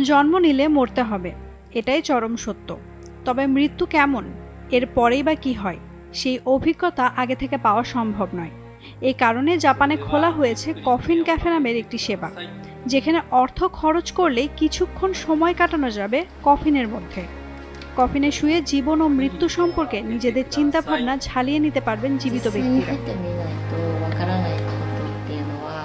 জন্ম নিলে মরতে হবে, এটাই চরম সত্য। তবে মৃত্যু কেমন, এর পরেই বা কি হয়, সেই অভিজ্ঞতা আগে থেকে পাওয়া সম্ভব নয়। এই কারণে জাপানে খোলা হয়েছে কফিন ক্যাফে নামের একটি সেবা, যেখানে অর্থ খরচ করলেই কিছুক্ষণ সময় কাটানো যাবে কফিনের মধ্যে। কফিনে শুয়ে জীবন ও মৃত্যু সম্পর্কে নিজেদের চিন্তাভাবনা ঝালিয়ে নিতে পারবেন জীবিত 実際に ব্যক্তিরা। 入ってみないとわからないことっていうのは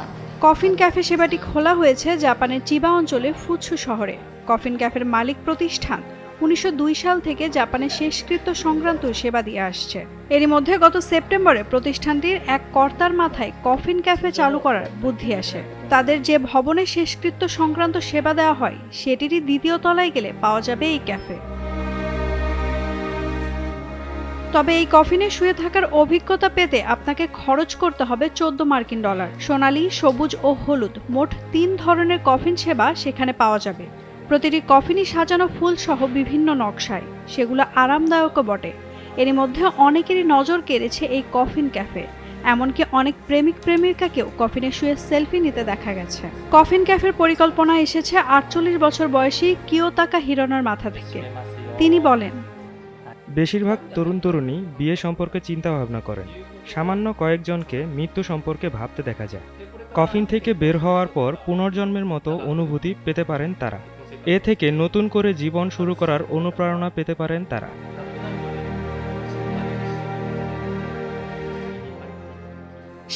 কফিন ক্যাফে সেবাটি খোলা হয়েছে জাপানের চিবা অঞ্চলে ফুৎসু শহরে। কফিন ক্যাফের মালিক প্রতিষ্ঠান 1902 সাল থেকে জাপানের শেষকৃত্য সংক্রান্ত সেবা দিয়ে আসছে। এরই মধ্যে গত সেপ্টেম্বরে প্রতিষ্ঠানটির এক কর্তার মাথায় কফিন ক্যাফে চালু করার বুদ্ধি আসে। তাদের যে ভবনে শেষকৃত্য সংক্রান্ত সেবা দেওয়া হয় সেটিরই দ্বিতীয় তলায় গেলে পাওয়া যাবে এই ক্যাফে। তবে এই কফিনে শুয়ে থাকার অভিজ্ঞতা পেতে আপনাকে খরচ করতে হবে $14 সোনালী, সবুজ ও হলুদ মোট 3 ধরনের কফিন সেবা সেখানে পাওয়া যাবে। প্রতিটি কফিনই সাজানো ফুল সহ বিভিন্ন নকশায়, সেগুলো আরামদায়কও বটে। এরই মধ্যে অনেকেরই নজর কেড়েছে এই কফিন ক্যাফে, এমনকি অনেক প্রেমিক প্রেমিকাকেও কফিনে শুয়ে সেলফি নিতে দেখা গেছে। কফিন ক্যাফের পরিকল্পনা এসেছে 48 বছর বয়সী কিয়োতাকা হিরোনোর মাথা থেকে। তিনি বলেন, বেশিরভাগ তরুণ-তরুণী বিয়ে সম্পর্কে চিন্তাভাবনা করেন। সামান্য কয়েকজনকে মৃত্যু সম্পর্কে ভাবতে দেখা যায়। কফিন থেকে বের হওয়ার পর পুনর্জন্মের মতো অনুভূতি পেতে পারেন তারা। এ থেকে নতুন করে জীবন শুরু করার অনুপ্রেরণা পেতে পারেন তারা।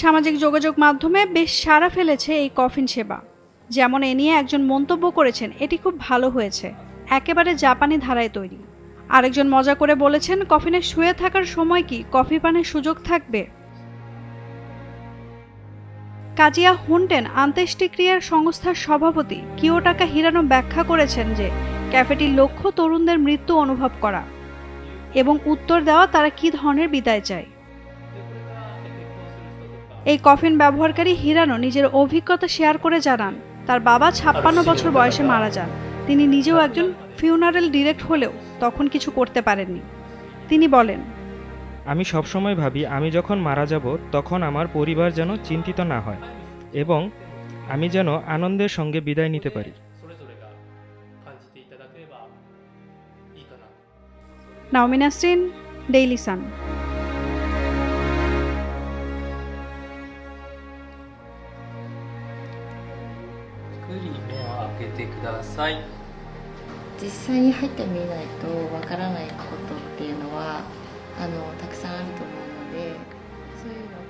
সামাজিক যোগাযোগ মাধ্যমে বেশ সাড়া ফেলেছে এই কফিন সেবা। যেমন এ নিয়ে একজন মন্তব্য করেছেন, এটি খুব ভালো হয়েছে, একেবারে জাপানি ধারায় তৈরি। আরেকজন মজা করে বলেছেন, কফিনে শুয়ে থাকার সময় কি কফি পানের সুযোগ থাকবে? কাজিয়া হুনটেন আন্ত্যেষ্টিক্রিয়ার সংস্থার সভাপতি কিয়োটাকা হিরানো ব্যাখ্যা করেছেন যে ক্যাফেটির লক্ষ্য তরুণদের মৃত্যু অনুভব করা এবং উত্তর দেওয়া তারা কী ধরনের বিদায় চায়। এই কফিন ব্যবহারকারী হিরানো নিজের অভিজ্ঞতা শেয়ার করে জানান, তার বাবা 56 বছর বয়সে মারা যান। তিনি নিজেও একজন ফিউনারেল ডিরেক্ট হলেও তখন কিছু করতে পারেননি। তিনি বলেন, আমি সবসময় ভাবি আমি যখন মারা যাব তখন আমার পরিবার যেন চিন্তিত না হয় এবং আমি যেন আনন্দের সঙ্গে বিদায় নিতে পারি। Naomi Nasrin, Daily Sun. ゆっくり目を開けてください。実際に入ってみないとわからないことっていうのはたくさんあると思うので、そういうの